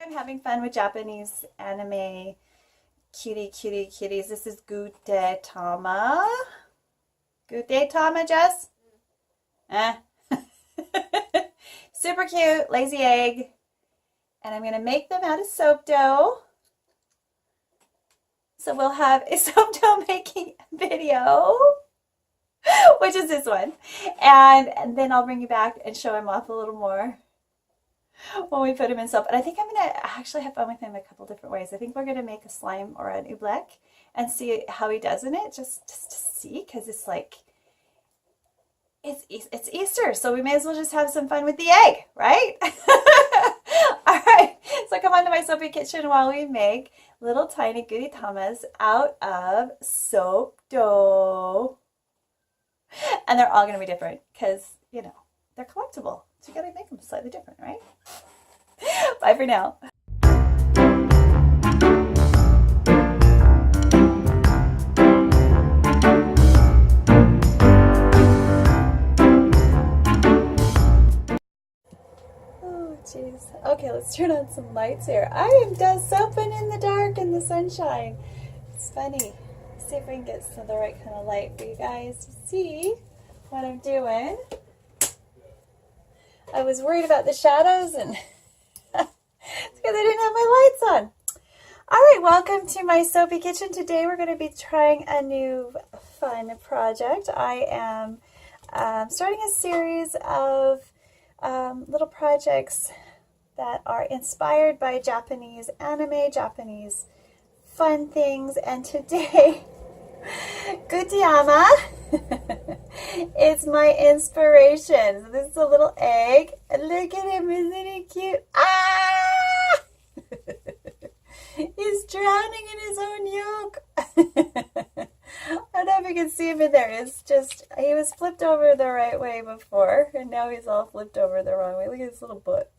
I'm having fun with Japanese anime cuties. This is Gudetama. Gudetama, Jess? Eh. Super cute, lazy egg. And I'm going to make them out of soap dough. So we'll have a soap dough making video, which is this one. And then I'll bring you back and show him off a little more when we put him in soap. And I think I'm going to actually have fun with him a couple different ways. I think we're going to make a slime or an oobleck and see how he does in it, just to see, because it's like, it's Easter, so we may as well just have some fun with the egg, right? All right, so come on to my soapy kitchen while we make little tiny gudetamas out of soap dough. And they're all going to be different because, you know, they're collectible. So you got to make them slightly different, right? Bye for now. Jeez. Okay, let's turn on some lights here. I am just soaping in the dark in the sunshine. It's funny. Let's see if we can get the right kind of light for you guys to see what I'm doing. I was worried about the shadows and it's because I didn't have my lights on. All right, welcome to my soapy kitchen. Today we're going to be trying a new fun project. I am starting a series of little projects that are inspired by Japanese anime, Japanese fun things, and today Gudetama is my inspiration. So this is a little egg, and look at him, isn't he cute? Ah! He's drowning in his own yolk. I don't know if you can see him in there. It's just, he was flipped over the right way before, and now he's all flipped over the wrong way. Look at his little butt.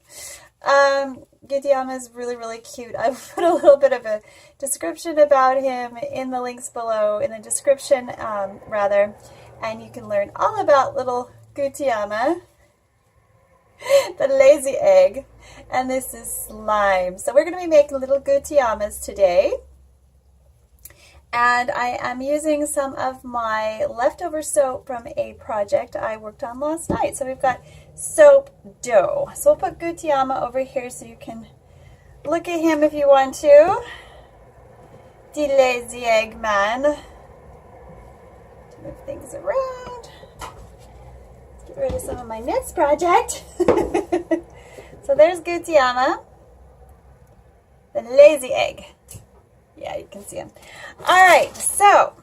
Gudetama is really, really cute. I've put a little bit of a description about him in the links below, in the description, rather, and you can learn all about little Gudetama, the lazy egg, and this is slime. So we're going to be making little Gudetamas today. And I am using some of my leftover soap from a project I worked on last night. So we've got soap dough. So we'll put Gudetama over here so you can look at him if you want to. The lazy egg man. To move things around. Let's get rid of some of my next project. So there's Gudetama, the lazy egg. Yeah, you can see him. All right, so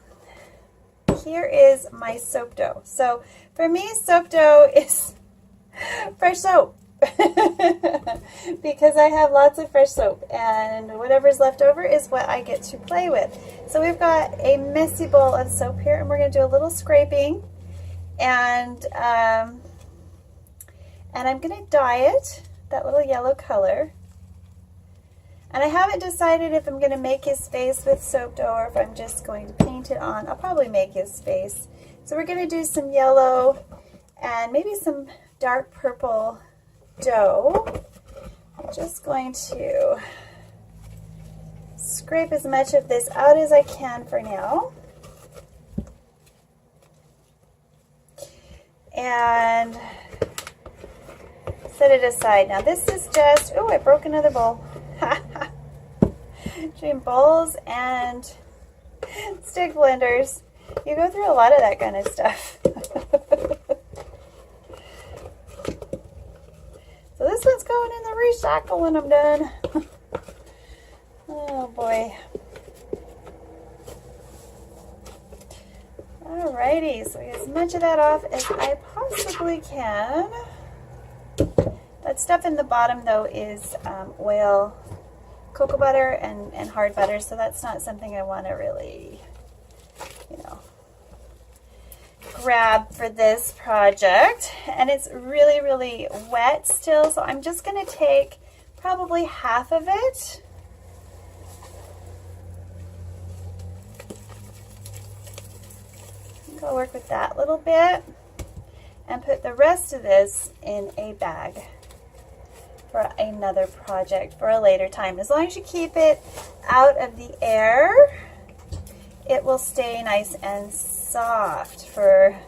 here is my soap dough. So for me, soap dough is fresh soap because I have lots of fresh soap, and whatever's left over is what I get to play with. So we've got a messy bowl of soap here, and we're going to do a little scraping, and I'm going to dye it that little yellow color. And I haven't decided if I'm going to make his face with soap dough or if I'm just going to paint it on. I'll probably make his face. So we're going to do some yellow and maybe some dark purple dough. I'm just going to scrape as much of this out as I can for now. And set it aside. Now this is just, oh, I broke another bowl. Between bowls and stick blenders, you go through a lot of that kind of stuff. So this one's going in the recycle when I'm done. Oh boy. Alrighty, so I get as much of that off as I possibly can. That stuff in the bottom though is oil, cocoa butter, and hard butter, so that's not something I want to really, you know, grab for this project. And it's really, really wet still, so I'm just going to take probably half of it. I'll work with that little bit and put the rest of this in a bag. for another project for a later time. As long as you keep it out of the air, it will stay nice and soft for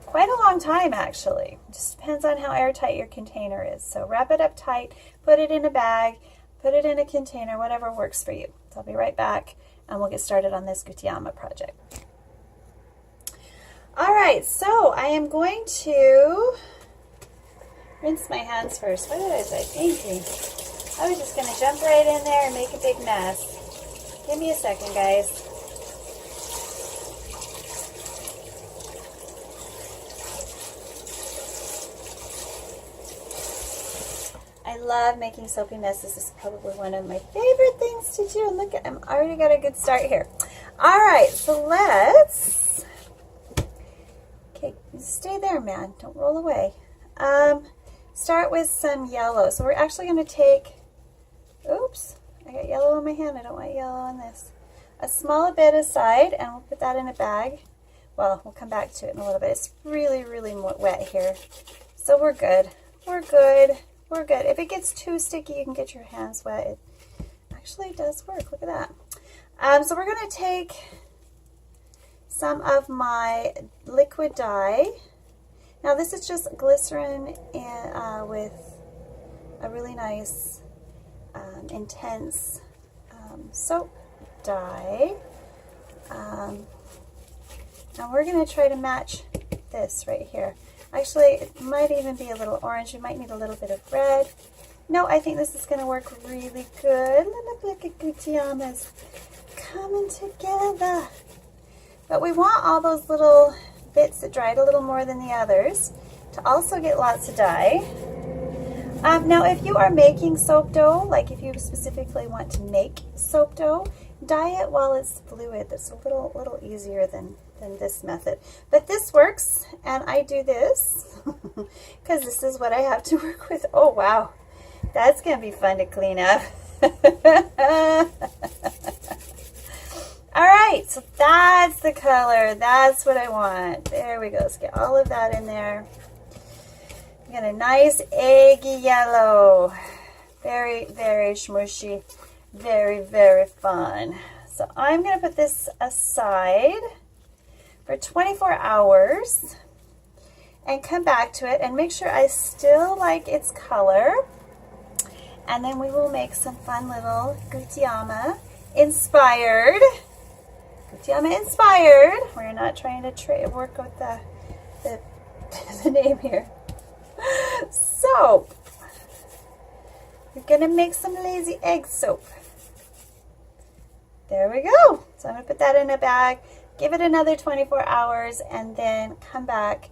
quite a long time, actually. Just depends on how airtight your container is. So wrap it up tight, put it in a bag, put it in a container, whatever works for you. So I'll be right back and we'll get started on this Gudetama project. All right, so I am going to rinse my hands first. What was I thinking? I was just gonna jump right in there and make a big mess. Give me a second, guys. I love making soapy messes. This is probably one of my favorite things to do. And look at, I'm already got a good start here. All right, so let's, okay, stay there, man. Don't roll away. Start with some yellow. So we're actually going to take, oops, I got yellow on my hand. I don't want yellow on this. A small bit aside, and we'll put that in a bag. Well, we'll come back to it in a little bit. It's really, really wet here. So we're good. We're good. We're good. If it gets too sticky, you can get your hands wet. It actually does work. Look at that. So we're going to take some of my liquid dye. Now this is just glycerin and, with a really nice intense soap dye. And we're going to try to match this right here. Actually, it might even be a little orange. You might need a little bit of red. No, I think this is going to work really good. Look at Gudetama's coming together. But we want all those little bits that dried a little more than the others to also get lots of dye. Now, if you are making soap dough, like if you specifically want to make soap dough, dye it while it's fluid. That's a little easier than this method. But this works, and I do this because this is what I have to work with. Oh, wow. That's going to be fun to clean up. All right, so that's the color. That's what I want. There we go. Let's get all of that in there. We got a nice eggy yellow. Very, very smushy. Very, very fun. So I'm going to put this aside for 24 hours and come back to it and make sure I still like its color. And then we will make some fun little Gudetama inspired. Gudetama inspired. We're not trying to work with the name here. Soap. We're going to make some lazy egg soap. There we go. So I'm going to put that in a bag, give it another 24 hours, and then come back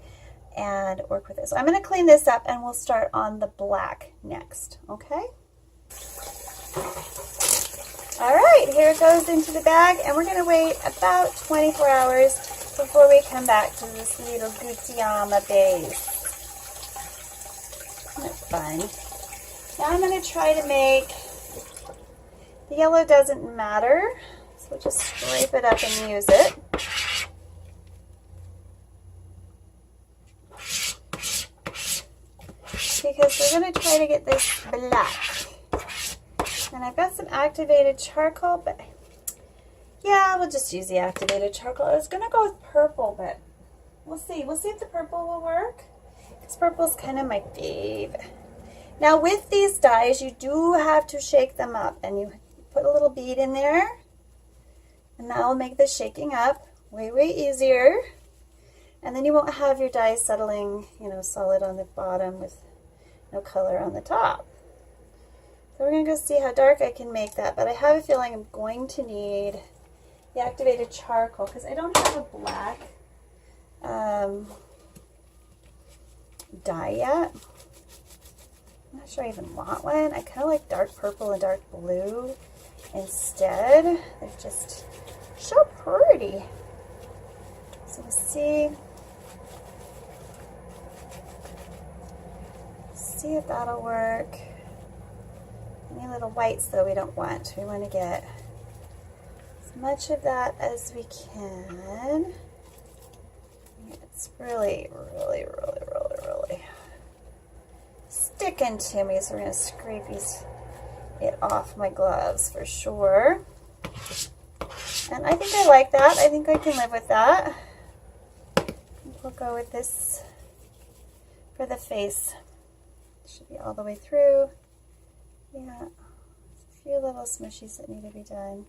and work with it. So I'm going to clean this up, and we'll start on the black next, okay? All right, here it goes into the bag, and we're going to wait about 24 hours before we come back to this little Gudetama base. Isn't it fun? Now I'm going to try to make, the yellow doesn't matter, so we'll just scrape it up and use it. Because we're going to try to get this black. And I've got some activated charcoal, but yeah, we'll just use the activated charcoal. I was going to go with purple, but we'll see. We'll see if the purple will work. Because purple is kind of my fave. Now with these dyes, you do have to shake them up, and you put a little bead in there, and that will make the shaking up way, way easier. And then you won't have your dye settling, solid on the bottom with no color on the top. So we're going to go see how dark I can make that, but I have a feeling I'm going to need the activated charcoal because I don't have a black dye yet. I'm not sure I even want one. I kind of like dark purple and dark blue instead. They're just so pretty. So we'll see if that'll work. Any little whites though we don't want. We want to get as much of that as we can. It's really sticking to me, so we're going to scrape it off my gloves for sure. And I think I like that. I think I can live with that. We'll go with this for the face. Should be all the way through. Yeah, a few little smushies that need to be done.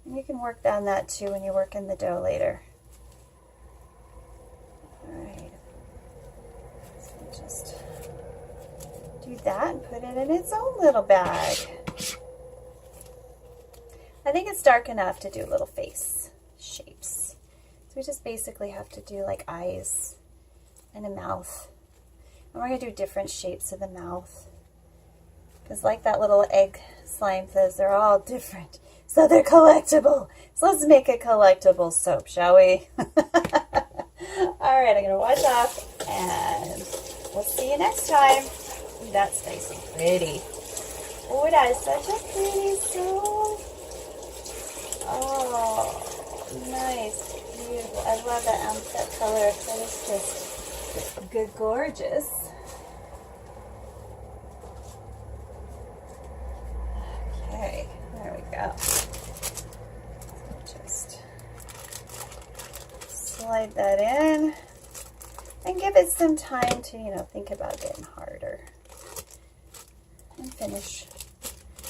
And you can work on that too when you work in the dough later. Alright. So we'll just do that and put it in its own little bag. I think it's dark enough to do little face shapes. So we just basically have to do like eyes and a mouth. And we're going to do different shapes of the mouth. Because like that little egg slime says, they're all different. So they're collectible. So let's make a collectible soap, shall we? Alright, I'm going to wash off and we'll see you next time. Ooh, that's nice and pretty. Oh, that is such a pretty soap. Oh, nice. Beautiful. I love that color. That is just good, gorgeous. Okay, there we go. Just slide that in and give it some time to, think about getting harder. And finish.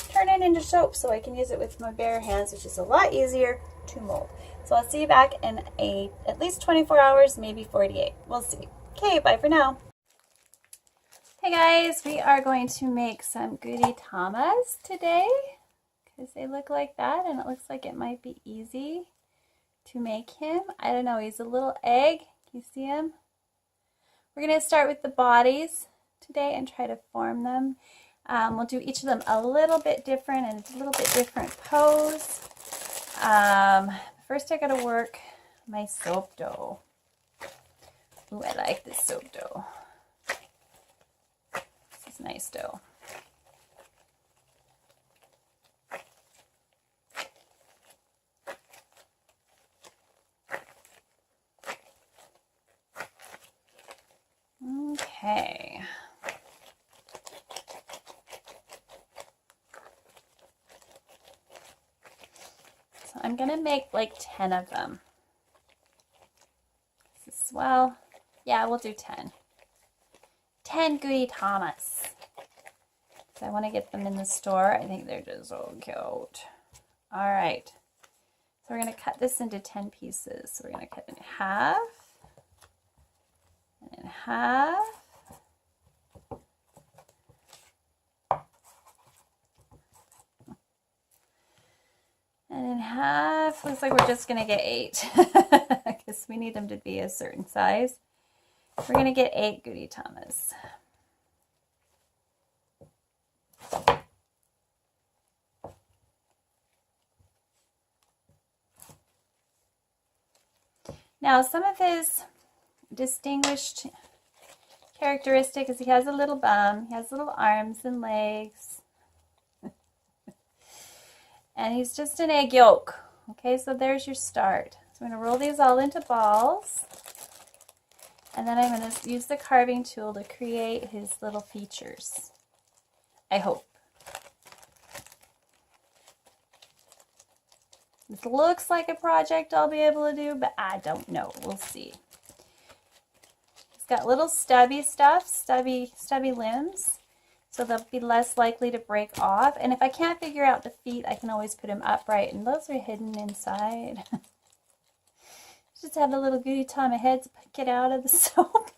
Turn it into soap so I can use it with my bare hands, which is a lot easier to mold. So I'll see you back in at least 24 hours, maybe 48. We'll see. Okay, bye for now. Hey guys, we are going to make some Gudetamas today because they look like that and it looks like it might be easy to make him. I don't know, he's a little egg. Can you see him? We're going to start with the bodies today and try to form them. We'll do each of them a little bit different and a little bit different pose. First I got to work my soap dough. Ooh, I like this soap dough. This is nice dough. Okay. So I'm going to make like 10 of them. Well, yeah, we'll do 10. 10 Gudetamas. So I want to get them in the store. I think they're just so cute. All right. So we're going to cut this into 10 pieces. So we're going to cut it in half. And in half. And in half. Looks like we're just going to get 8. Because we need them to be a certain size. We're going to get 8 Gudetamas. Now, some of his distinguished characteristic is he has a little bum, he has little arms and legs, and he's just an egg yolk. Okay, so there's your start. So I'm going to roll these all into balls, and then I'm going to use the carving tool to create his little features. I hope. This looks like a project I'll be able to do, but I don't know. We'll see. He's got little stubby stuff, stubby limbs, so they'll be less likely to break off. And if I can't figure out the feet, I can always put him upright, and those are hidden inside. Just have the little Gudetama heads get out of the soap.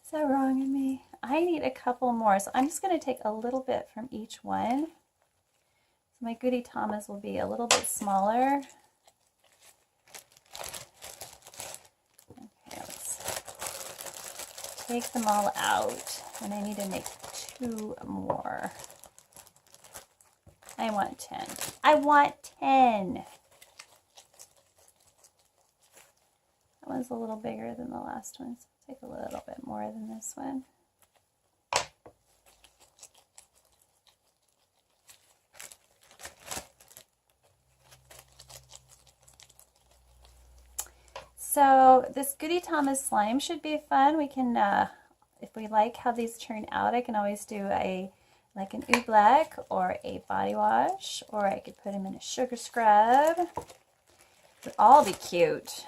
Is that wrong in me? I need a couple more, so I'm just going to take a little bit from each one. So my Gudetamas will be a little bit smaller. Okay, let's take them all out, and I need to make 2 more. I want 10. I want 10! That one's a little bigger than the last one, so I'll take a little bit more than this one. So this Gudetama slime should be fun. We can, if we like how these turn out, I can always do like an oobleck or a body wash, or I could put them in a sugar scrub. Would all be cute.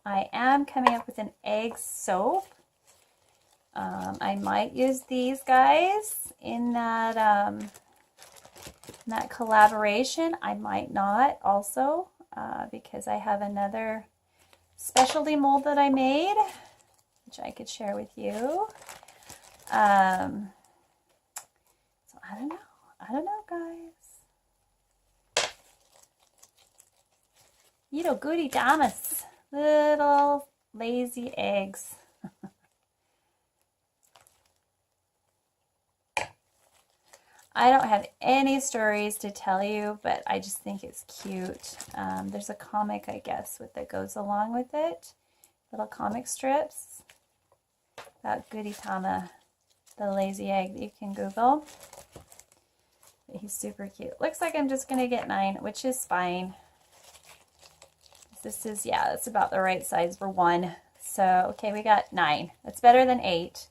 I am coming up with an egg soap. I might use these guys in that collaboration. I might not also, because I have another specialty mold that I made, which I could share with you. So I don't know, guys. Little Gudetamas, little lazy eggs. I don't have any stories to tell you, but I just think it's cute. There's a comic, I guess, that goes along with it. Little comic strips about Gudetama, the lazy egg, that you can Google. But he's super cute. Looks like I'm just going to get 9, which is fine. This is, yeah, that's about the right size for 1. So, okay, we got 9. That's better than 8.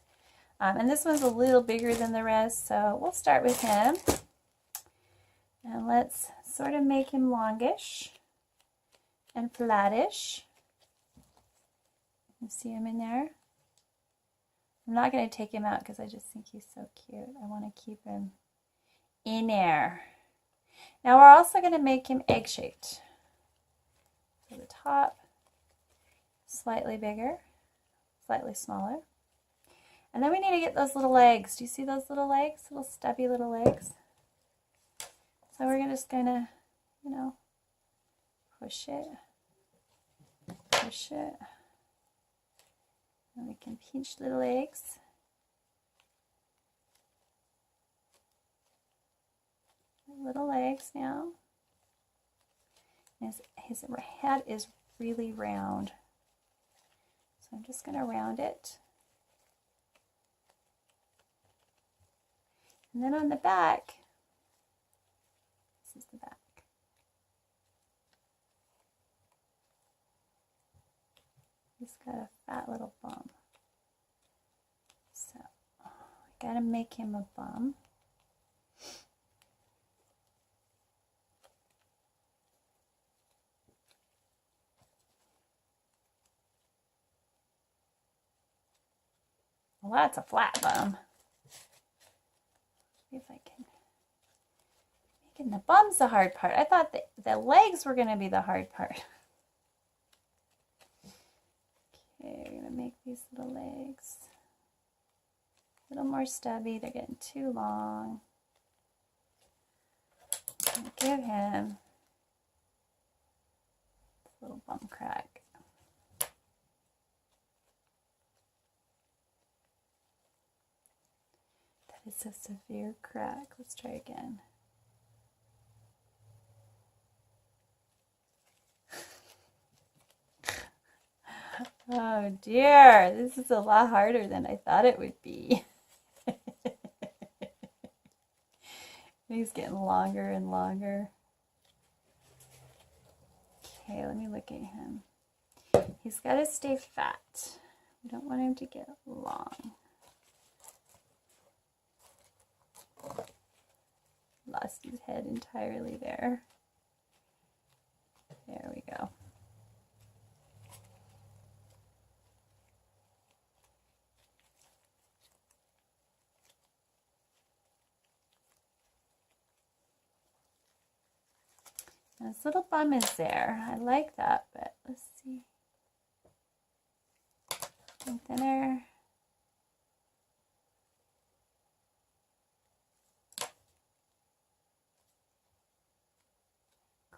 And this one's a little bigger than the rest, so we'll start with him. And let's sort of make him longish and flattish. You see him in there? I'm not going to take him out because I just think he's so cute. I want to keep him in there. Now we're also going to make him egg-shaped. So the top, slightly bigger, slightly smaller. And then we need to get those little legs. Do you see those little legs? Little stubby little legs. So we're just going to, you know, push it. Push it. And we can pinch the legs. Little legs now. His head is really round. So I'm just going to round it. And then on the back, this is the back. He's got a fat little bum. So I gotta make him a bum. Well, that's a flat bum. See if I can. Making the bum's the hard part. I thought the legs were going to be the hard part. Okay, we're going to make these little legs a little more stubby. They're getting too long. And give him this little bum crack. It's a severe crack. Let's try again. Oh dear, this is a lot harder than I thought it would be. He's getting longer and longer. Okay, let me look at him. He's got to stay fat. We don't want him to get long. Lost his head entirely there. There we go. Now, this little bum is there. I like that, but let's see. And thinner.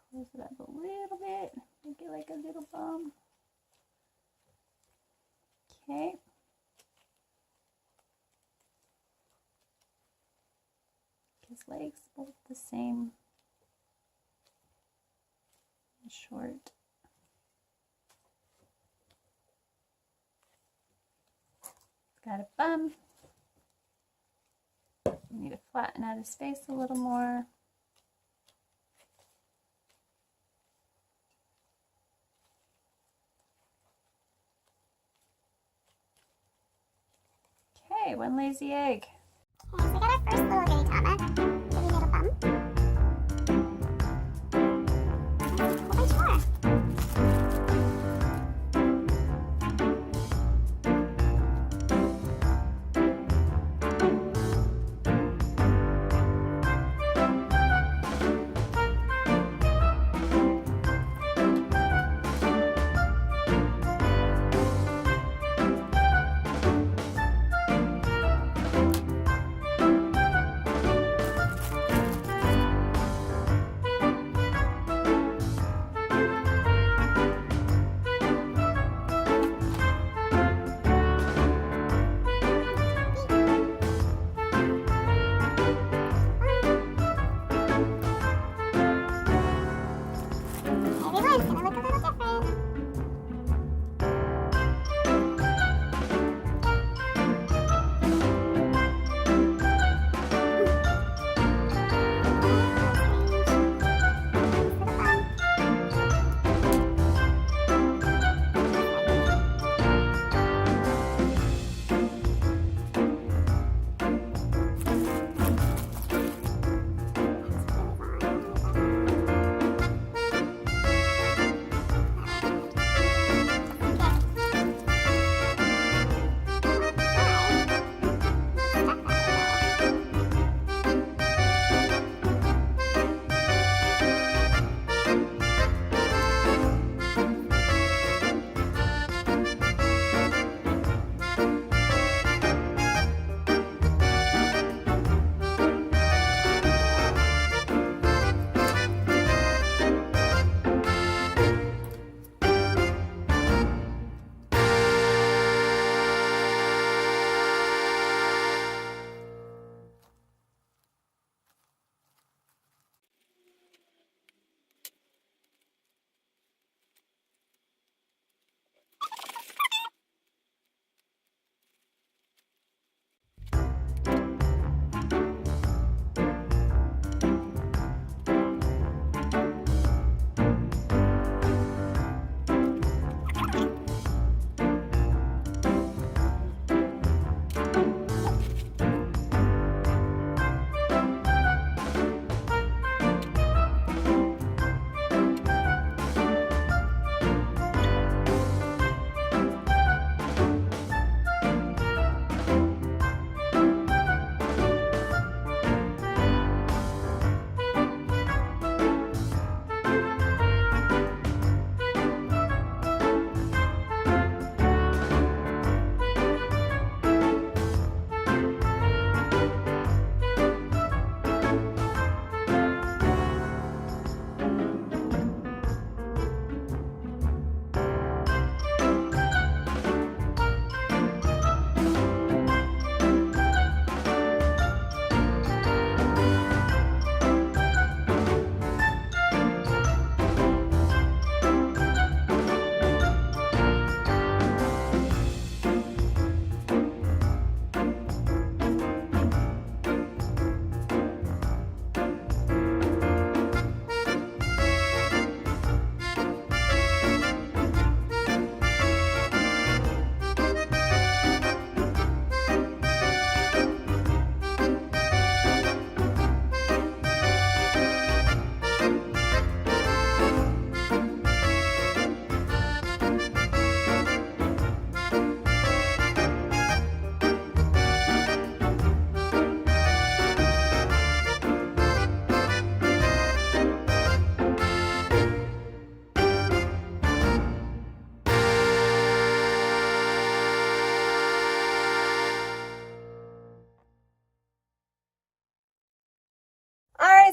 Close it up a little bit, make it like a little bum. Okay. His legs both the same, short. Got a bum. We need to flatten out his face a little more. Yay, one lazy egg. Okay, so we got our first little Gudetama. Really little bum. A whole bunch more. Everyone's gonna look a little different.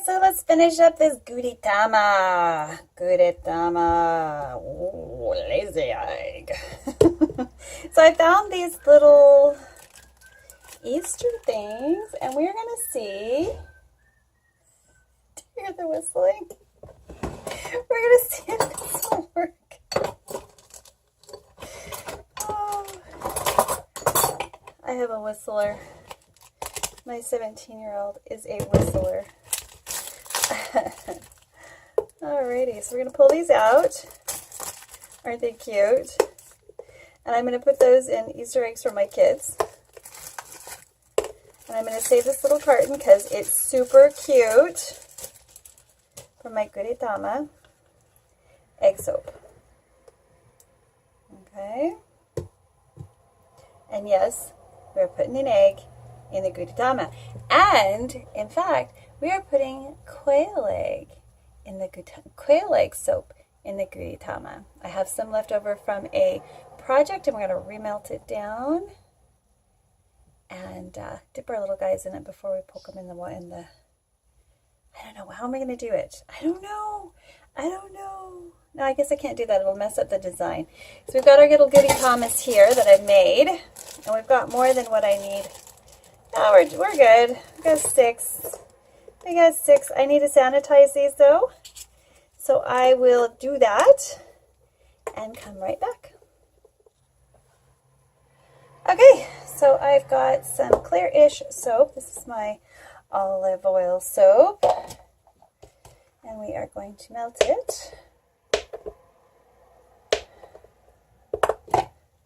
So let's finish up this Gudetama. Gudetama. Ooh, lazy egg. So I found these little Easter things, and we're going to see. Do you hear the whistling? We're going to see if this will work. Oh. I have a whistler. My 17-year-old is a whistler. Alrighty, so we're going to pull these out. Aren't they cute? And I'm going to put those in Easter eggs for my kids. And I'm going to save this little carton because it's super cute for my Gudetama egg soap. Okay. And yes, we're putting an egg in the Gudetama. And in fact, we are putting quail egg soap in the Gudetama. I have some left over from a project and we're going to remelt it down and dip our little guys in it before we poke them in the I don't know, how am I going to do it? I don't know. No, I guess I can't do that. It'll mess up the design. So we've got our little Gudetamas here that I've made, and we've got more than what I need. No, we're good. We got 6. I got 6. I need to sanitize these though, so I will do that and come right back. Okay, so I've got some clear-ish soap. This is my olive oil soap, and we are going to melt it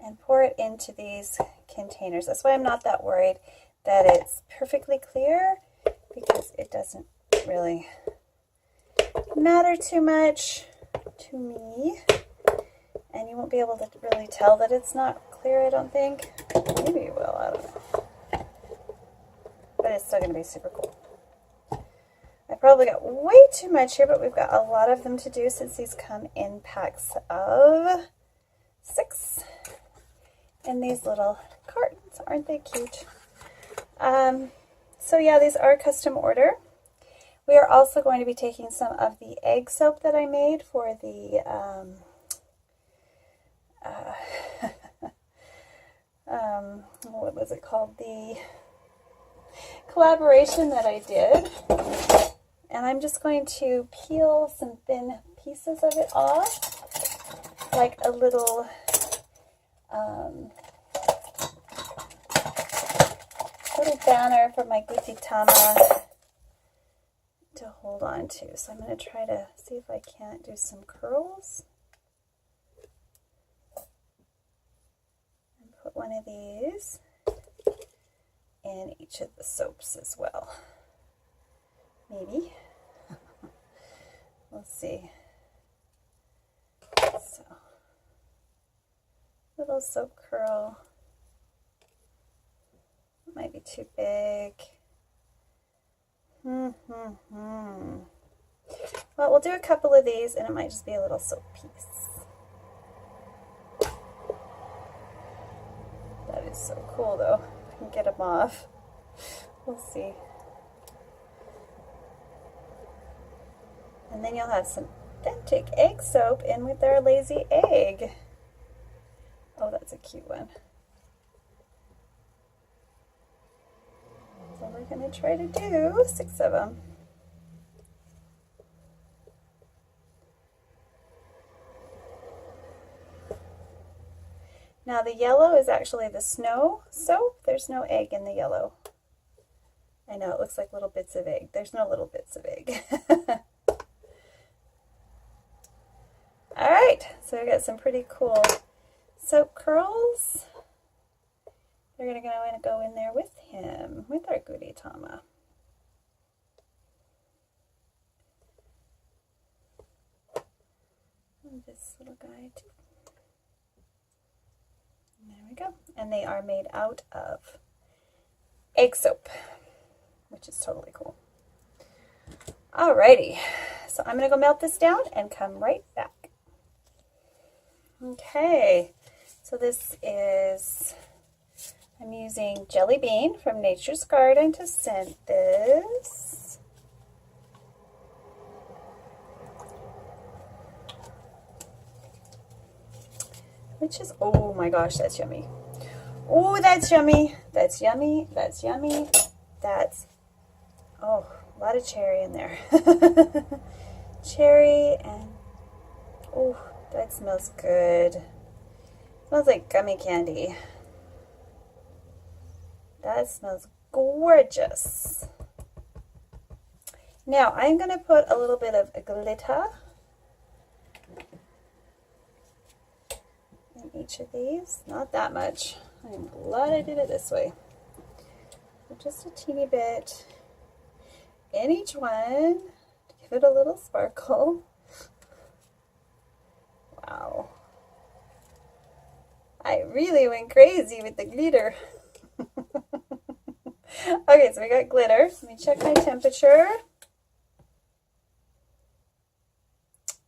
and pour it into these containers. That's why I'm not that worried that it's perfectly clear, because it doesn't really matter too much to me, and you won't be able to really tell that it's not clear, I don't think. Maybe you will, I don't know. But it's still going to be super cool. I probably got way too much here, but we've got a lot of them to do since these come in packs of 6 in these little cartons. Aren't they cute? So yeah, these are custom order. We are also going to be taking some of the egg soap that I made for the what was it called? The collaboration that I did. And I'm just going to peel some thin pieces of it off, like a little banner for my Gudetama to hold on to. So I'm going to try to see if I can't do some curls. And put one of these in each of the soaps as well. Maybe. Let's see. So, little soap curl. Might be too big. Well, we'll do a couple of these and it might just be a little soap piece. That is so cool though. I can get them off. We'll see. And then you'll have some authentic egg soap in with our lazy egg. Oh, that's a cute one. So we're going to try to do 6 of them. Now the yellow is actually the snow soap. There's no egg in the yellow. I know it looks like little bits of egg. There's no little bits of egg. All right, so we got some pretty cool soap curls. They're going to go in there with him, with our Gudetama. And this little guy too. And there we go. And they are made out of egg soap, which is totally cool. Alrighty, so I'm going to go melt this down and come right back. Okay, so this is, I'm using Jelly Bean from Nature's Garden to scent this. Which is, oh my gosh, that's yummy. Oh, that's yummy. That's yummy. That's yummy. That's, oh, a lot of cherry in there. Cherry and, oh, that smells good. Smells like gummy candy. That smells gorgeous. Now I'm going to put a little bit of glitter in each of these. Not that much. I'm glad I did it this way. just a teeny bit in each one to give it a little sparkle. Wow. I really went crazy with the glitter. Okay, so we got glitter. Let me check my temperature.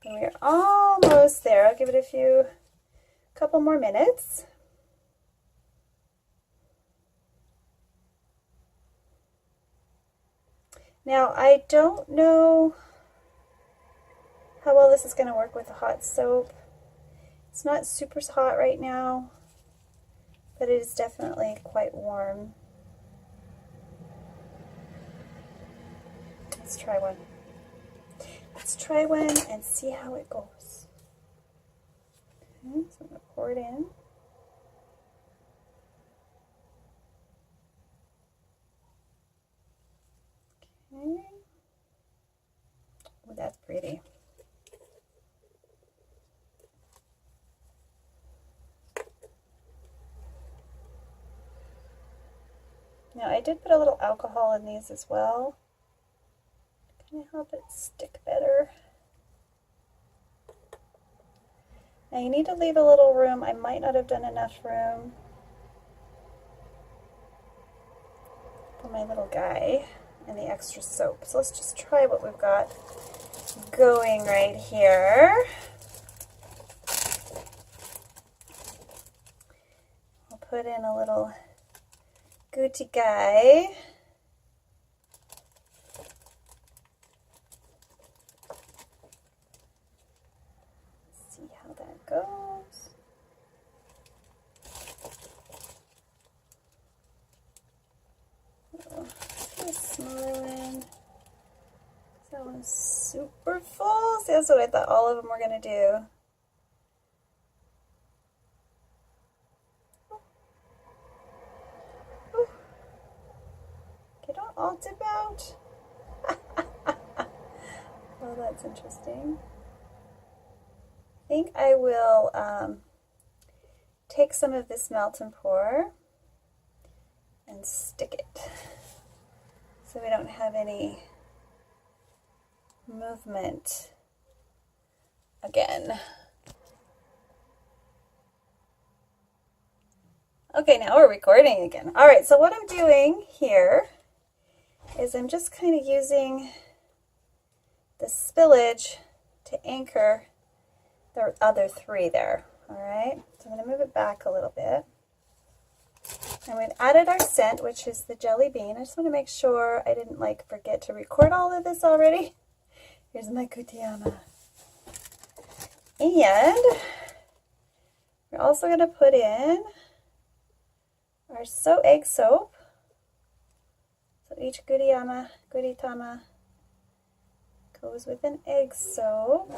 And we're almost there. I'll give it a couple more minutes. Now, I don't know how well this is going to work with the hot soap. It's not super hot right now, but it is definitely quite warm. Let's try one. Let's try one and see how it goes. Okay, so I'm going to pour it in. Okay. Oh, that's pretty. Now, I did put a little alcohol in these as well. Can I help it stick better? Now, you need to leave a little room. I might not have done enough room for my little guy and the extra soap. So let's just try what we've got going right here. I'll put in a little gude guy. Let's see how that goes. A smaller one. That one's super full. See, that's what I thought all of them were going to do. Okay, don't all dip out. Well, that's interesting. I think I will take some of this melt and pour and stick it so we don't have any movement again. Okay, now we're recording again. All right, so what I'm doing here is I'm just kind of using the spillage to anchor the other three there. All right, so I'm going to move it back a little bit. And we've added our scent, which is the jelly bean. I just want to make sure I didn't forget to record all of this already. Here's my Gudetama. And we're also going to put in our egg soap. So each Gudetama goes with an egg soap.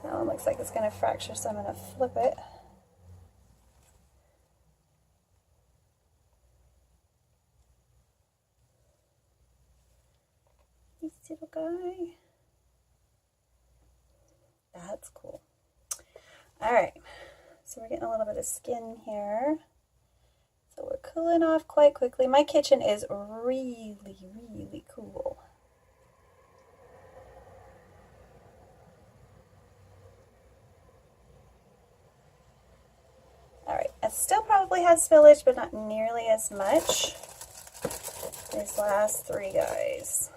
That one looks like it's going to fracture, so I'm going to flip it. This little guy. That's cool. All right, so we're getting a little bit of skin here. So we're cooling off quite quickly. My kitchen is really, really cool. All right, it still probably has spillage, but not nearly as much. These last three guys.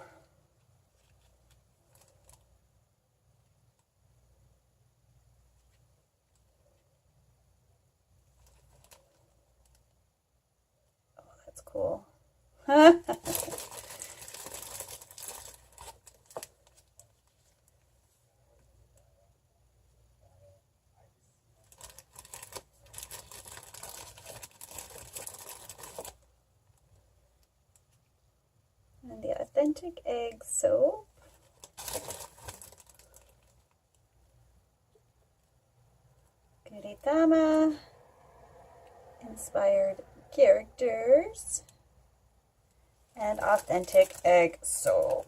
Oh, that's cool. And the authentic egg soap. Gudetama inspired characters. And authentic egg soap.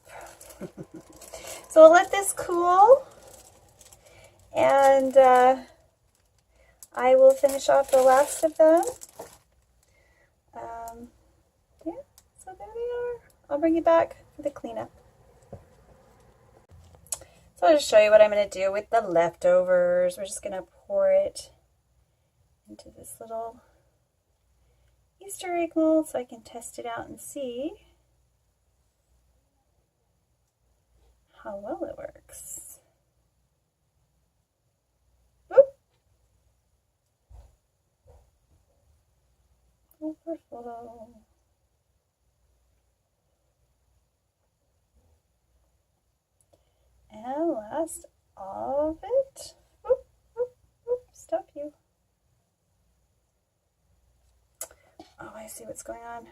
So we'll let this cool. And I will finish off the last of them. I'll bring you back for the cleanup. So I'll just show you what I'm going to do with the leftovers. We're just going to pour it into this little Easter egg mold so I can test it out and see how well it works. Oop. Overflow. And last of it. Oop, oop, oop, stop you. Oh, I see what's going on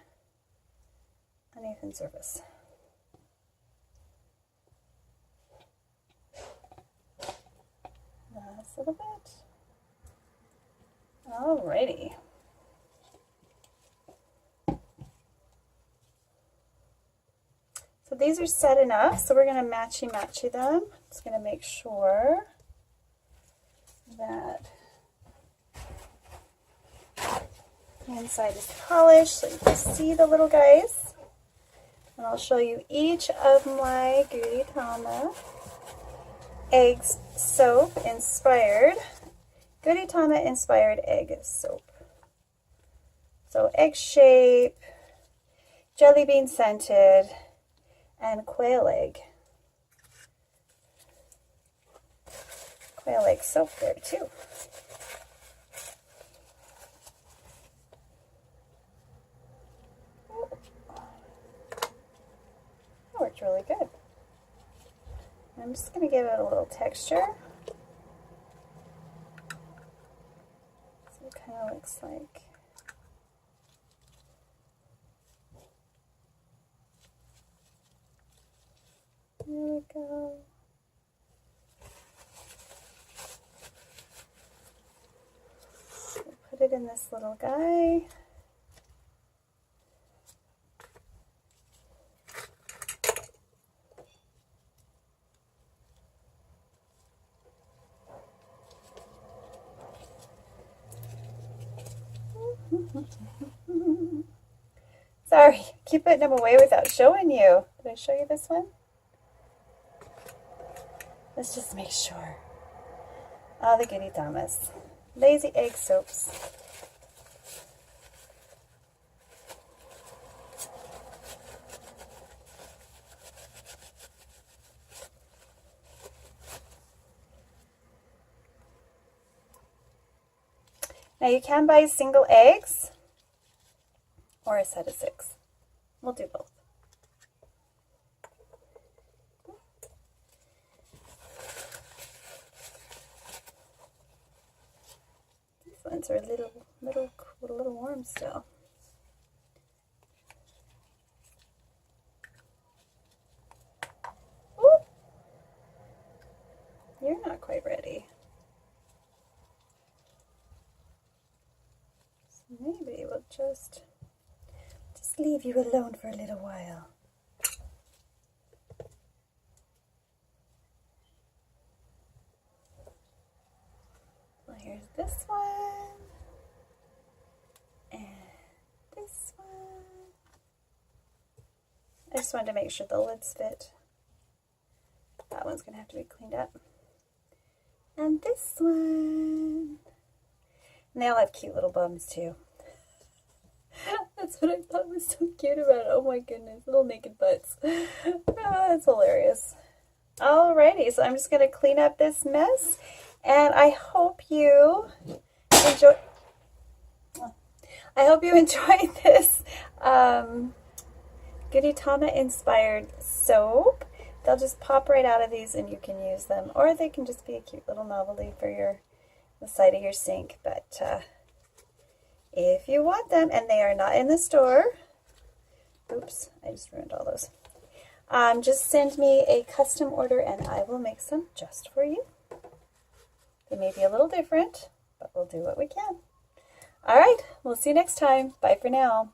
underneath the surface. Last little bit. Alrighty. So these are set enough, so we're going to matchy them. Just going to make sure that the inside is polished so you can see the little guys. And I'll show you each of my Gudetama eggs soap inspired, Gudetama inspired egg soap. So egg shape, jelly bean scented, and quail egg. Quail egg soap there too. That worked really good. I'm just going to give it a little texture. So it kind of looks like. There we go. We'll put it in this little guy. Sorry, keep putting them away without showing you. Did I show you this one? Let's just make sure. All the Gudetamas. Lazy egg soaps. Now you can buy single eggs or a set of 6. We'll do both. These ones are a little warm still. Ooh. You're not quite ready. So maybe we'll just leave you alone for a little while. Well, here's this one. And this one. I just wanted to make sure the lids fit. That one's going to have to be cleaned up. And this one. And they all have cute little bums too. That's what I thought was so cute about it. Oh my goodness, little naked butts. Oh, that's hilarious. Alrighty, so I'm just going to clean up this mess. And I hope you enjoy. I hope you enjoyed this Gudetama inspired soap. They'll just pop right out of these and you can use them. Or they can just be a cute little novelty for the side of your sink. But if you want them, and they are not in the store, oops, I just ruined all those. Just send me a custom order and I will make some just for you. They may be a little different, but we'll do what we can. All right, we'll see you next time. Bye for now.